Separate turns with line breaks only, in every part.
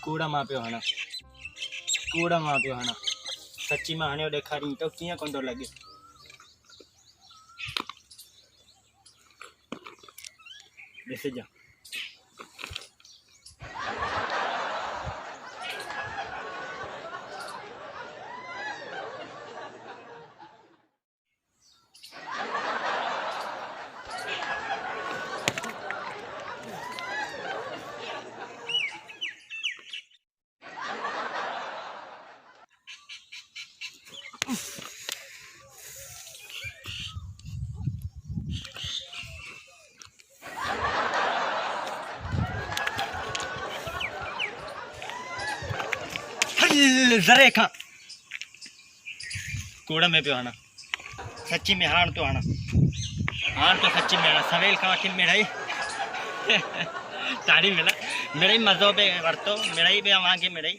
कूड़ा मां पियो हणा कूड़ा मां पियो हणा सच्ची मां हणियो ॾेखारी तो कीअं कोन लगे ॾिसजां जरे खां कूड़ा में पियो हणा सच्ची में हाण तो सच्ची में हणा सवेल खां वठी मिड़ई तारी मिड़ई मज़ो पे वरतो मिड़ई पे अवांखे मिड़ई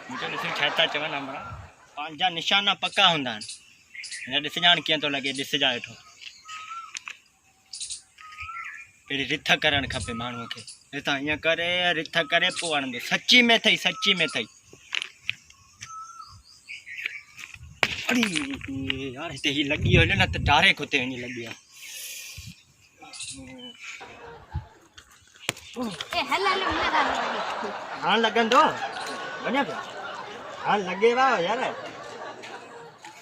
मुझे ॾिसी छा था चवनि हमारा पंहिंजा निशाना पक्का हूंदा आहिनि ॾिसजां कीअं थो लॻे ॾिसजां वेठो पहिरीं रिथ करणु खपे माण्हूअ खे हितां ईअं करे रिथ करे पोइ वणंदो सच्ची में अथई अरे यार हिते ही लगी हुजे न त डायरेक्ट हुते वञी लॻी आहे हाणे लॻंदो वञा पियो हाणे लॻे वाह यार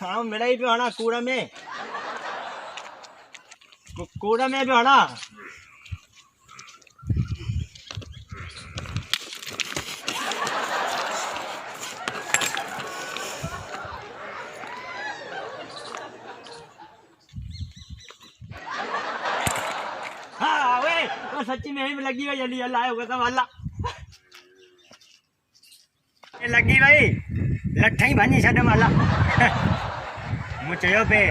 हा मिड़ई पियो हणा कूड़ में पियो हणा सच्ची में ही लगी हुई जल्दी अल्लाह होगा तो अल्लाह लगी भाई लठ ही भञी छॾियमि अल्लाह मूं चयो पे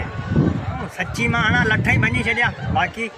सच्ची मां हाणे लठ ही भञी छॾिया बाक़ी